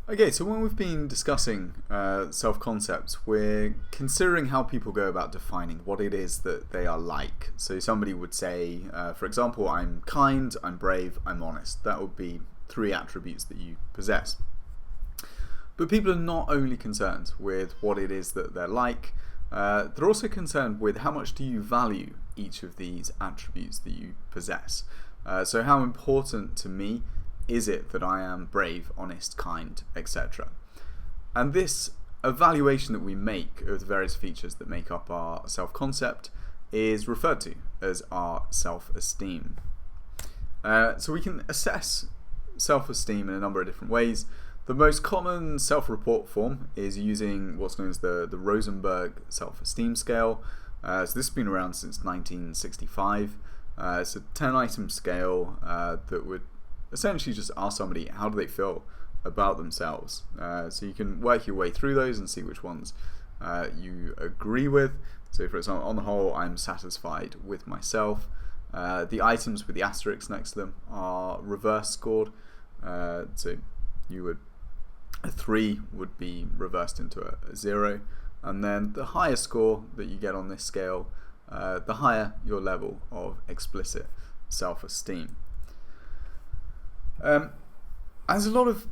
Okay, so when we've been discussing self-concepts, we're considering how people go about defining what it is that they are like. So somebody would say, for example, I'm kind, I'm brave, I'm honest. That would be three attributes that you possess. But people are not only concerned with what it is that they're like, they're also concerned with how much do you value each of these attributes that you possess. So how important to me is it that I am brave, honest, kind, etc.? And this evaluation that we make of the various features that make up our self-concept is referred to as our self-esteem. So we can assess self-esteem in a number of different ways. The most common self-report form is using what's known as the Rosenberg self-esteem scale. So this has been around since 1965. It's a 10-item scale that would essentially just ask somebody how do they feel about themselves. So you can work your way through those and see which ones you agree with. So for example, on the whole, I'm satisfied with myself. The items with the asterisks next to them are reverse scored. So a 3 would be reversed into a 0, and then the higher score that you get on this scale, the higher your level of explicit self-esteem. There's a lot of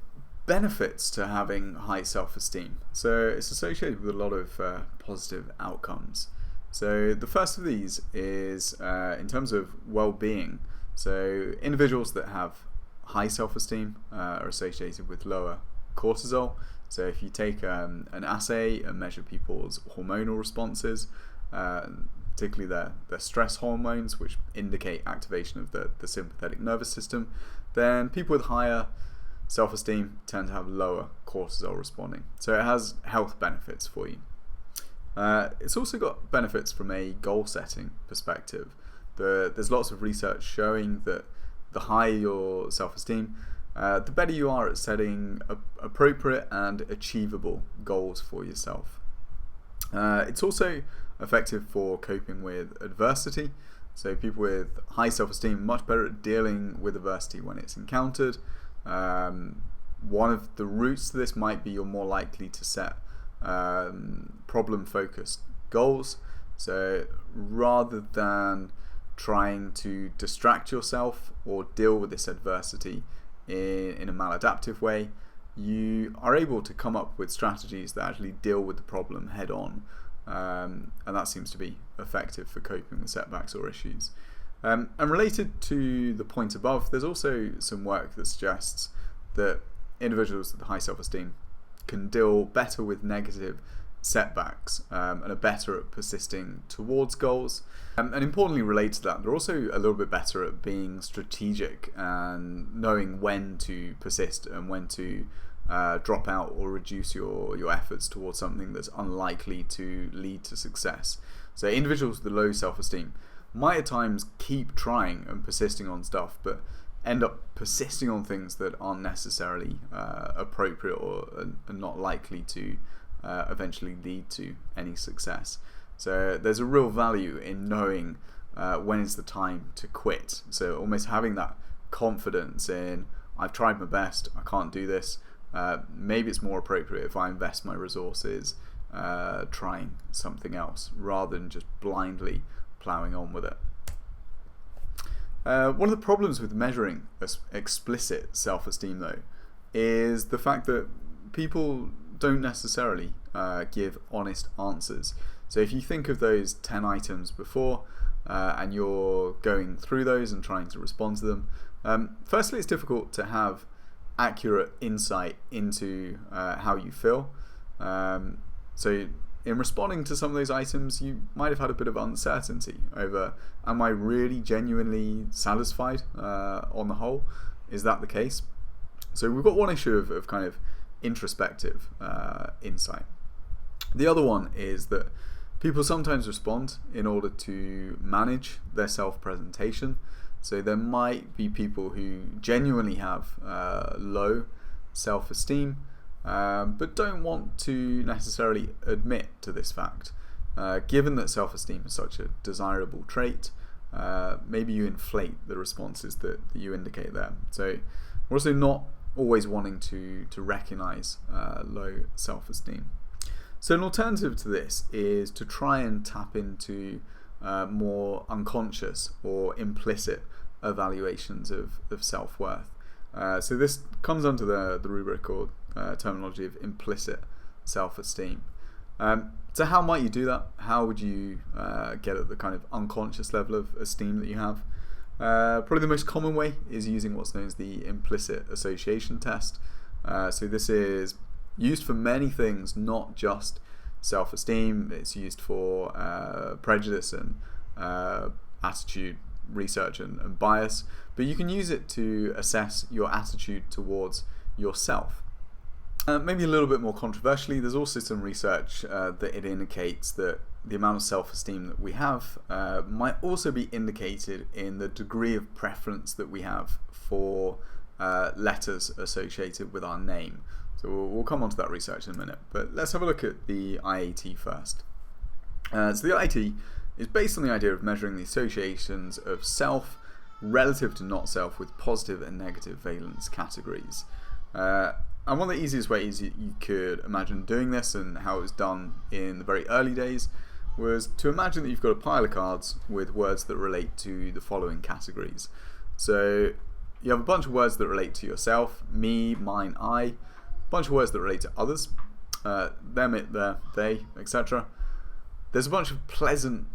benefits to having high self-esteem. So it's associated with a lot of positive outcomes. So the first of these is in terms of well-being. So individuals that have high self-esteem are associated with lower cortisol. So if you take an assay and measure people's hormonal responses, particularly their stress hormones, which indicate activation of the sympathetic nervous system, then people with higher self-esteem tend to have lower cortisol responding. So it has health benefits for you. It's also got benefits from a goal-setting perspective. There's lots of research showing that the higher your self-esteem, the better you are at setting appropriate and achievable goals for yourself. It's also effective for coping with adversity. So people with high self-esteem are much better at dealing with adversity when it's encountered. One of the routes to this might be you're more likely to set problem-focused goals. So rather than trying to distract yourself or deal with this adversity in a maladaptive way, you are able to come up with strategies that actually deal with the problem head on. And that seems to be effective for coping with setbacks or issues. And related to the point above, there's also some work that suggests that individuals with high self-esteem can deal better with negative setbacks and are better at persisting towards goals. And importantly related to that, they're also a little bit better at being strategic and knowing when to persist and when to drop out or reduce your efforts towards something that's unlikely to lead to success. So individuals with low self-esteem might at times keep trying and persisting on stuff, but end up persisting on things that aren't necessarily appropriate or are not likely to eventually lead to any success. So there's a real value in knowing when is the time to quit. So almost having that confidence in, I've tried my best, I can't do this. Maybe it's more appropriate if I invest my resources trying something else rather than just blindly ploughing on with it. One of the problems with measuring explicit self-esteem, though, is the fact that people don't necessarily give honest answers. So if you think of those 10 items before and you're going through those and trying to respond to them, firstly it's difficult to have accurate insight into how you feel. So in responding to some of those items, you might have had a bit of uncertainty over, am I really genuinely satisfied on the whole? Is that the case? So we've got one issue of kind of introspective insight. The other one is that people sometimes respond in order to manage their self-presentation. So there might be people who genuinely have low self-esteem, but don't want to necessarily admit to this fact. Given that self-esteem is such a desirable trait, maybe you inflate the responses that you indicate there. So we're also not always wanting to recognize low self-esteem. So an alternative to this is to try and tap into more unconscious or implicit evaluations of self-worth. So this comes under the rubric or terminology of implicit self-esteem. So how might you do that? How would you get at the kind of unconscious level of esteem that you have? Probably the most common way is using what's known as the implicit association test. So this is used for many things, not just self-esteem. It's used for prejudice and attitude research and bias, but you can use it to assess your attitude towards yourself. Maybe a little bit more controversially, there's also some research that it indicates that the amount of self-esteem that we have might also be indicated in the degree of preference that we have for letters associated with our name. So we'll come on to that research in a minute, but let's have a look at the IAT first. So the IAT is based on the idea of measuring the associations of self relative to not self with positive and negative valence categories. And one of the easiest ways you could imagine doing this, and how it was done in the very early days, was to imagine that you've got a pile of cards with words that relate to the following categories. So you have a bunch of words that relate to yourself, me, mine, I, a bunch of words that relate to others, them, it, their, they, etc. There's a bunch of pleasant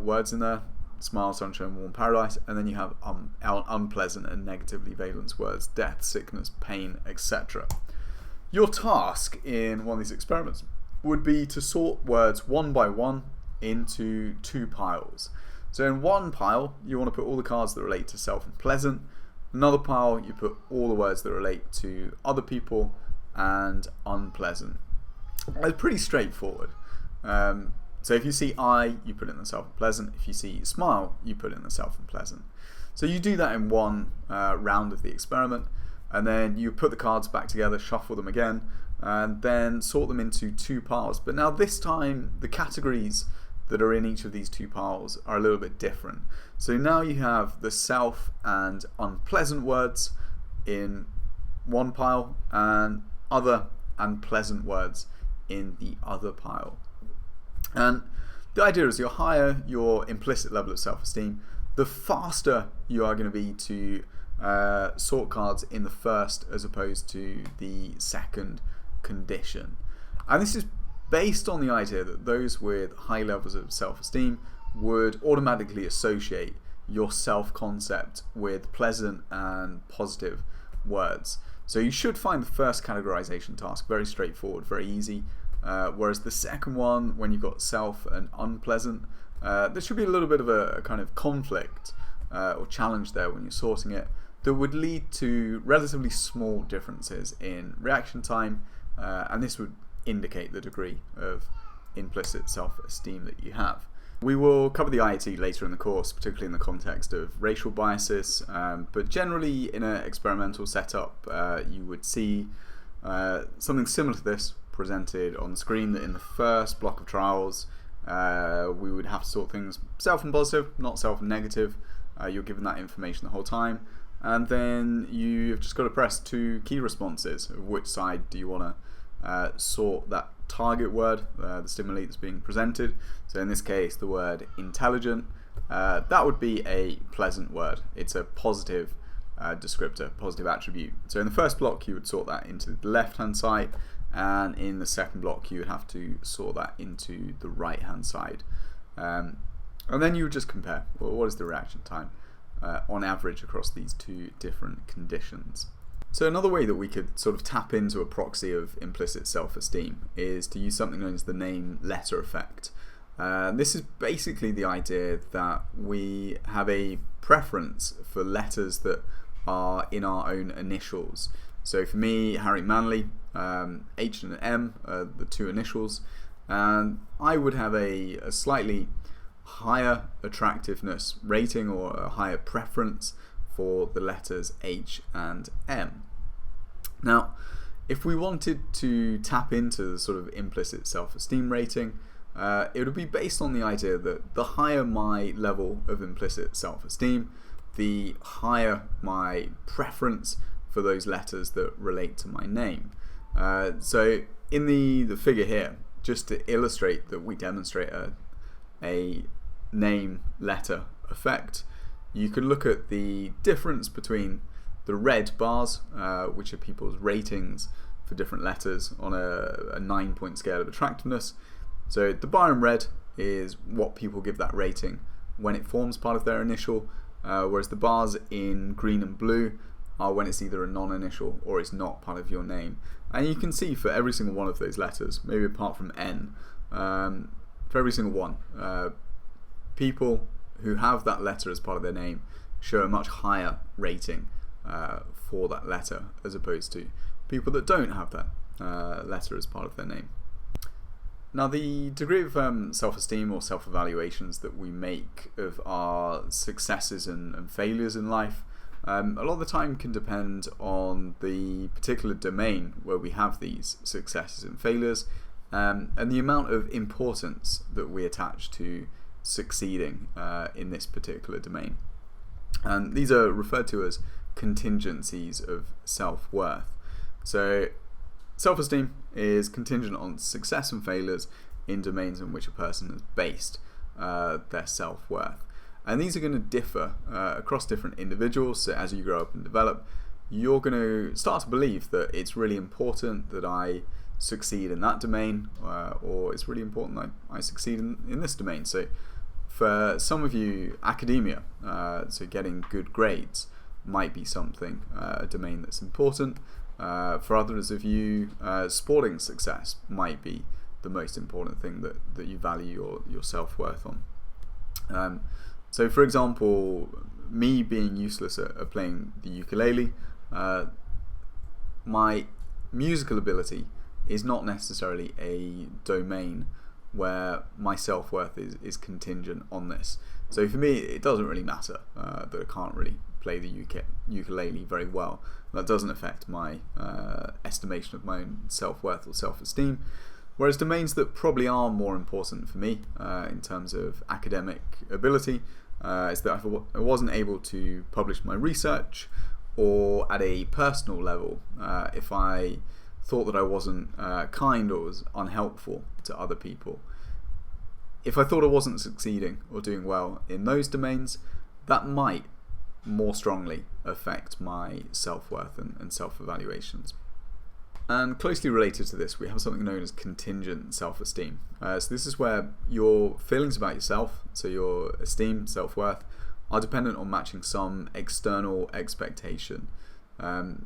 words in there, smile, sunshine, warm, paradise, and then you have unpleasant and negatively valenced words, death, sickness, pain, etc. Your task in one of these experiments would be to sort words one by one into two piles. So in one pile, you want to put all the cards that relate to self and pleasant. Another pile, you put all the words that relate to other people and unpleasant. It's pretty straightforward. So if you see I, you put it in the self and pleasant. If you see smile, you put it in the self and pleasant. So you do that in one round of the experiment, and then you put the cards back together, shuffle them again, and then sort them into two piles. But now this time, the categories that are in each of these two piles are a little bit different. So now you have the self and unpleasant words in one pile, and other and pleasant words in the other pile. And the idea is, the higher your implicit level of self-esteem, the faster you are going to be to sort cards in the first as opposed to the second condition. And this is based on the idea that those with high levels of self-esteem would automatically associate your self-concept with pleasant and positive words. So you should find the first categorization task very straightforward, very easy. Whereas the second one, when you've got self and unpleasant, there should be a little bit of a kind of conflict or challenge there when you're sorting it, that would lead to relatively small differences in reaction time, and this would indicate the degree of implicit self-esteem that you have. We will cover the IAT later in the course, particularly in the context of racial biases, but generally in an experimental setup you would see something similar to this presented on the screen, that in the first block of trials we would have to sort things self and positive, not self and negative. You're given that information the whole time, and then you've just got to press two key responses of which side do you want to sort that target word, the stimuli that's being presented. So in this case, the word intelligent, that would be a pleasant word. It's a positive descriptor, positive attribute. So in the first block you would sort that into the left hand side, and in the second block you would have to sort that into the right hand side, and then you would just compare, well, what is the reaction time on average across these two different conditions. So another way that we could sort of tap into a proxy of implicit self-esteem is to use something known as the name letter effect. This is basically the idea that we have a preference for letters that are in our own initials. So for me, Harry Manley, H and M are the two initials, and I would have a slightly higher attractiveness rating or a higher preference for the letters H and M. Now, if we wanted to tap into the sort of implicit self-esteem rating, it would be based on the idea that the higher my level of implicit self-esteem, the higher my preference for those letters that relate to my name. So in the figure here, just to illustrate that we demonstrate a name letter effect, you can look at the difference between the red bars, which are people's ratings for different letters on a 9-point scale of attractiveness. So the bar in red is what people give that rating when it forms part of their initial, whereas the bars in green and blue are when it's either a non-initial or it's not part of your name. And you can see for every single one of those letters, maybe apart from N, for every single one, people who have that letter as part of their name show a much higher rating for that letter as opposed to people that don't have that letter as part of their name. Now, the degree of self-esteem or self-evaluations that we make of our successes and failures in life a lot of the time can depend on the particular domain where we have these successes and failures, and the amount of importance that we attach to succeeding in this particular domain. And these are referred to as contingencies of self-worth. So self-esteem is contingent on success and failures in domains in which a person has based their self-worth. And these are going to differ across different individuals. So as you grow up and develop, you're going to start to believe that it's really important that I succeed in that domain, or it's really important that I succeed in this domain. So for some of you, academia, so getting good grades, might be something, a domain that's important. For others of you, sporting success might be the most important thing that you value your self-worth on. So for example, me being useless at playing the ukulele, my musical ability is not necessarily a domain where my self-worth is contingent on this. So for me, it doesn't really matter that I can't really play the ukulele very well. That doesn't affect my estimation of my own self-worth or self-esteem. Whereas domains that probably are more important for me in terms of academic ability is that if I wasn't able to publish my research, or at a personal level, if I thought that I wasn't kind or was unhelpful to other people, if I thought I wasn't succeeding or doing well in those domains, that might more strongly affect my self-worth and self-evaluations. And closely related to this, we have something known as contingent self-esteem. So this is where your feelings about yourself, so your esteem, self-worth, are dependent on matching some external expectation.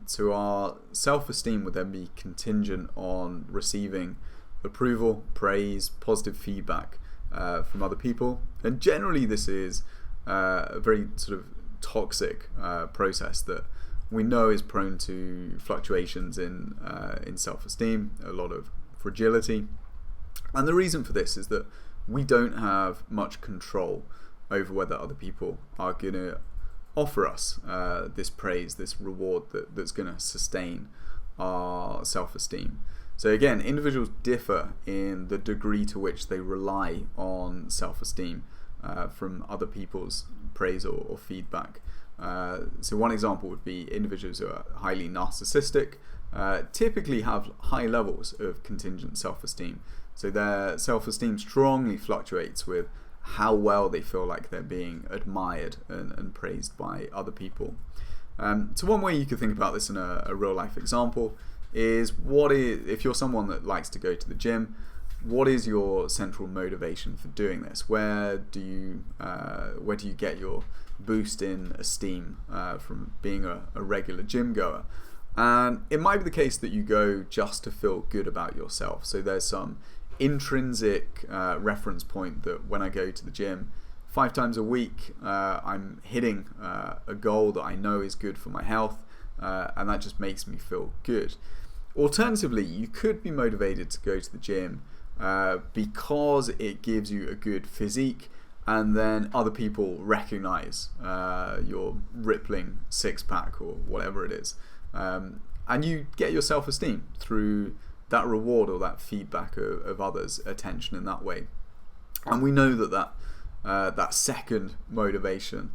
So our self-esteem would then be contingent on receiving approval, praise, positive feedback from other people. And generally this is a very sort of toxic process that we know is prone to fluctuations in self-esteem, a lot of fragility. And the reason for this is that we don't have much control over whether other people are going to offer us this praise, this reward that's going to sustain our self-esteem. So again, individuals differ in the degree to which they rely on self-esteem from other people's praise or feedback. So one example would be individuals who are highly narcissistic typically have high levels of contingent self-esteem. So their self-esteem strongly fluctuates with how well they feel like they're being admired and praised by other people. So one way you could think about this in a real life example is if you're someone that likes to go to the gym, what is your central motivation for doing this? Where do you get your boost in esteem from being a regular gym goer? And it might be the case that you go just to feel good about yourself. So there's some intrinsic reference point that when I go to the gym 5 times a week, I'm hitting a goal that I know is good for my health, and that just makes me feel good. Alternatively, you could be motivated to go to the gym because it gives you a good physique, and then other people recognize your rippling six-pack or whatever it is, and you get your self-esteem through that reward or that feedback of others' attention in that way. And we know that second motivation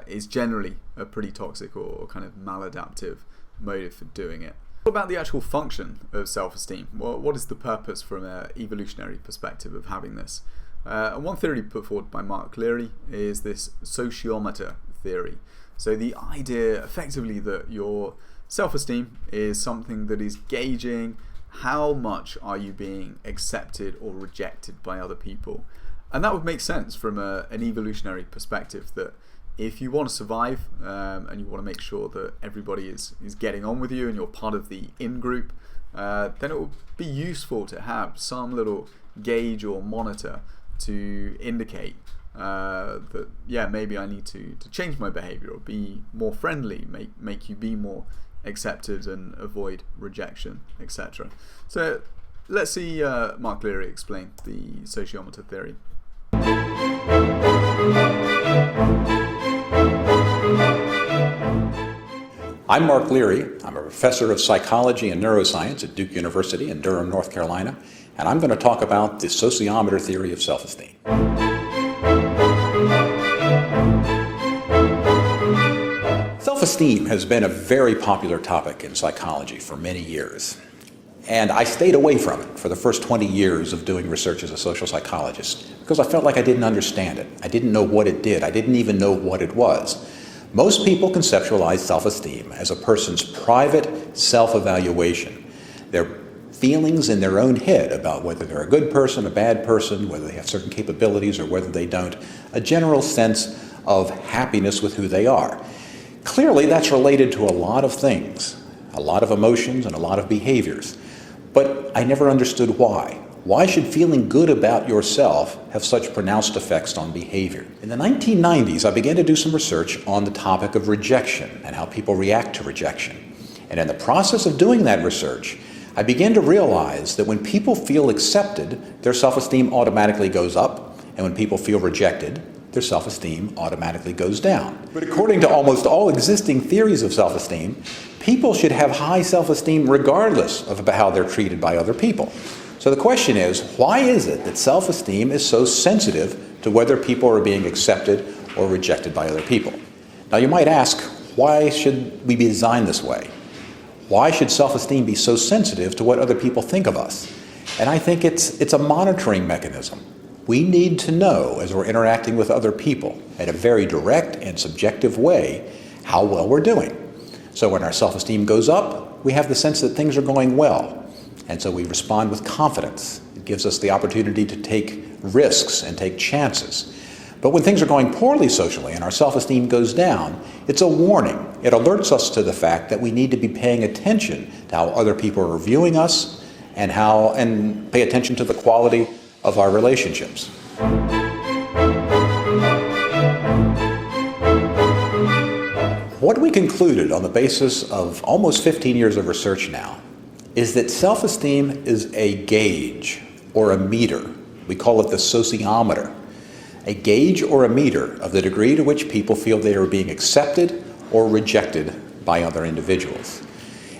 is generally a pretty toxic or kind of maladaptive motive for doing it. What about the actual function of self-esteem? Well, what is the purpose from an evolutionary perspective of having this? And one theory put forward by Mark Leary is this sociometer theory. So the idea effectively that your self-esteem is something that is gauging how much are you being accepted or rejected by other people. And that would make sense from an evolutionary perspective, that if you want to survive and you want to make sure that everybody is getting on with you and you're part of the in-group, then it will be useful to have some little gauge or monitor to indicate that, yeah, maybe I need to change my behavior or be more friendly, make you be more accepted and avoid rejection, etc. So let's see Mark Leary explain the sociometer theory. I'm Mark Leary. I'm a professor of psychology and neuroscience at Duke University in Durham, North Carolina, and I'm going to talk about the sociometer theory of self-esteem. Self-esteem has been a very popular topic in psychology for many years, and I stayed away from it for the first 20 years of doing research as a social psychologist because I felt like I didn't understand it. I didn't know what it did. I didn't even know what it was. Most people conceptualize self-esteem as a person's private self-evaluation, their feelings in their own head about whether they're a good person, a bad person, whether they have certain capabilities or whether they don't, a general sense of happiness with who they are. Clearly, that's related to a lot of things, a lot of emotions and a lot of behaviors, but I never understood why. Why should feeling good about yourself have such pronounced effects on behavior? In the 1990s, I began to do some research on the topic of rejection and how people react to rejection. And in the process of doing that research, I began to realize that when people feel accepted, their self-esteem automatically goes up, and when people feel rejected, their self-esteem automatically goes down. But according to almost all existing theories of self-esteem, people should have high self-esteem regardless of how they're treated by other people. So the question is, why is it that self-esteem is so sensitive to whether people are being accepted or rejected by other people? Now you might ask, why should we be designed this way? Why should self-esteem be so sensitive to what other people think of us? And I think it's a monitoring mechanism. We need to know, as we're interacting with other people, in a very direct and subjective way, how well we're doing. So when our self-esteem goes up, we have the sense that things are going well. And so we respond with confidence. It gives us the opportunity to take risks and take chances. But when things are going poorly socially and our self-esteem goes down, it's a warning. It alerts us to the fact that we need to be paying attention to how other people are viewing us and pay attention to the quality of our relationships. What we concluded on the basis of almost 15 years of research now is that self-esteem is a gauge or a meter. We call it the sociometer. A gauge or a meter of the degree to which people feel they are being accepted or rejected by other individuals.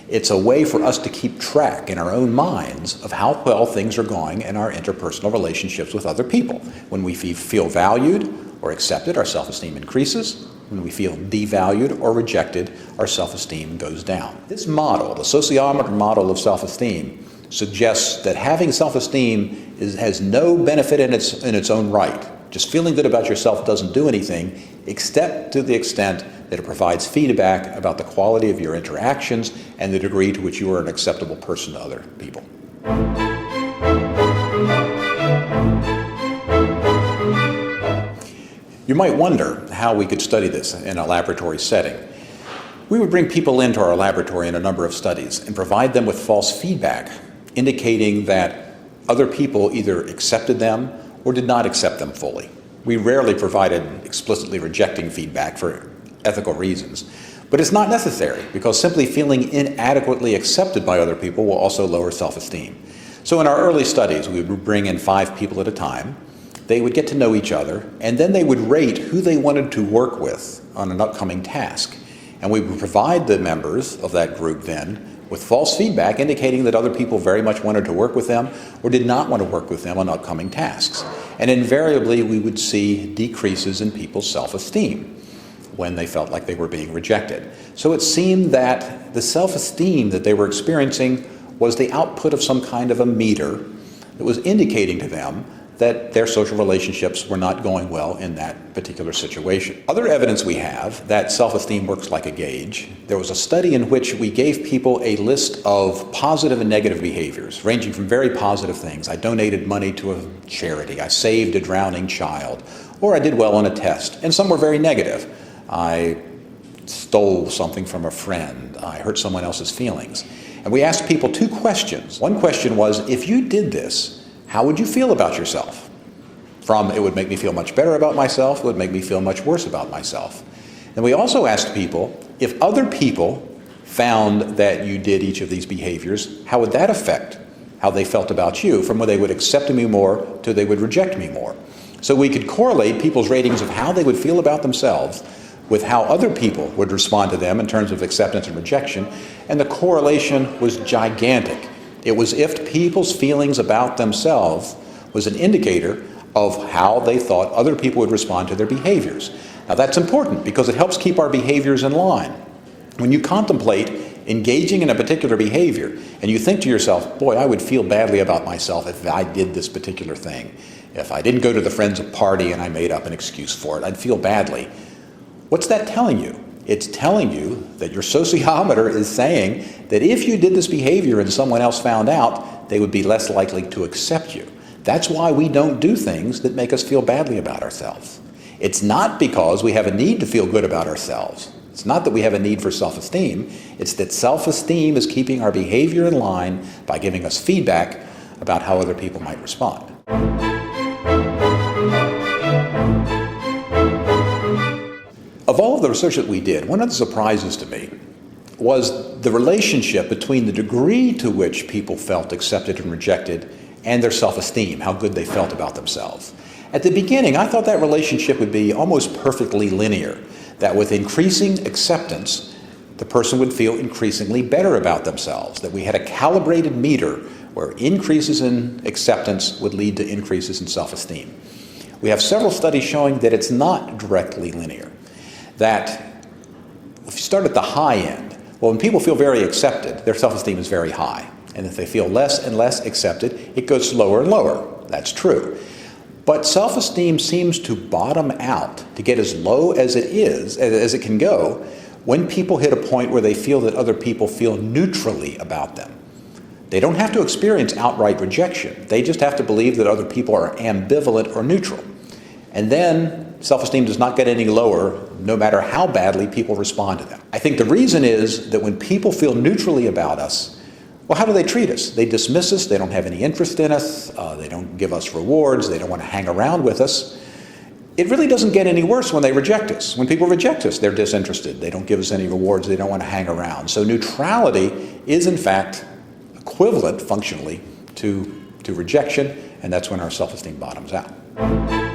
It's a way for us to keep track in our own minds of how well things are going in our interpersonal relationships with other people. When we feel valued or accepted, our self-esteem increases. When we feel devalued or rejected, our self-esteem goes down. This model, the sociometer model of self-esteem, suggests that having self-esteem has no benefit in its own right. Just feeling good about yourself doesn't do anything, except to the extent that it provides feedback about the quality of your interactions and the degree to which you are an acceptable person to other people. You might wonder how we could study this in a laboratory setting. We would bring people into our laboratory in a number of studies and provide them with false feedback, indicating that other people either accepted them or did not accept them fully. We rarely provided explicitly rejecting feedback for ethical reasons, but it's not necessary because simply feeling inadequately accepted by other people will also lower self-esteem. So in our early studies, we would bring in 5 people at a time. They would get to know each other, and then they would rate who they wanted to work with on an upcoming task. And we would provide the members of that group then with false feedback indicating that other people very much wanted to work with them or did not want to work with them on upcoming tasks. And invariably, we would see decreases in people's self-esteem. when they felt like they were being rejected. So it seemed that the self-esteem that they were experiencing was the output of some kind of a meter that was indicating to them that their social relationships were not going well in that particular situation. Other evidence we have that self-esteem works like a gauge. There was a study in which we gave people a list of positive and negative behaviors, ranging from very positive things. I donated money to a charity, I saved a drowning child, or I did well on a test. And some were very negative. I stole something from a friend, I hurt someone else's feelings. And we asked people two questions. One question was, if you did this, how would you feel about yourself? From it would make me feel much better about myself, it would make me feel much worse about myself. And we also asked people, if other people found that you did each of these behaviors, how would that affect how they felt about you, from where they would accept me more to they would reject me more? So we could correlate people's ratings of how they would feel about themselves with how other people would respond to them in terms of acceptance and rejection, and the correlation was gigantic. It was if people's feelings about themselves was an indicator of how they thought other people would respond to their behaviors. Now that's important because it helps keep our behaviors in line. When you contemplate engaging in a particular behavior and you think to yourself, boy, I would feel badly about myself if I did this particular thing. If I didn't go to the friend's party and I made up an excuse for it, I'd feel badly. What's that telling you? It's telling you that your sociometer is saying that if you did this behavior and someone else found out, they would be less likely to accept you. That's why we don't do things that make us feel badly about ourselves. It's not because we have a need to feel good about ourselves. It's not that we have a need for self-esteem. It's that self-esteem is keeping our behavior in line by giving us feedback about how other people might respond. Of all of the research that we did, one of the surprises to me was the relationship between the degree to which people felt accepted and rejected and their self-esteem, how good they felt about themselves. At the beginning, I thought that relationship would be almost perfectly linear, that with increasing acceptance, the person would feel increasingly better about themselves, that we had a calibrated meter where increases in acceptance would lead to increases in self-esteem. We have several studies showing that it's not directly linear. That if you start at the high end, well, when people feel very accepted, their self-esteem is very high. And if they feel less and less accepted, it goes lower and lower. That's true. But self-esteem seems to bottom out, to get as low as it is, as it can go, when people hit a point where they feel that other people feel neutrally about them. They don't have to experience outright rejection. They just have to believe that other people are ambivalent or neutral. And then self-esteem does not get any lower, no matter how badly people respond to them. I think the reason is that when people feel neutrally about us, well, how do they treat us? They dismiss us, they don't have any interest in us, they don't give us rewards, they don't want to hang around with us. It really doesn't get any worse when they reject us. When people reject us, they're disinterested, they don't give us any rewards, they don't want to hang around. So neutrality is in fact equivalent functionally to rejection, and that's when our self-esteem bottoms out.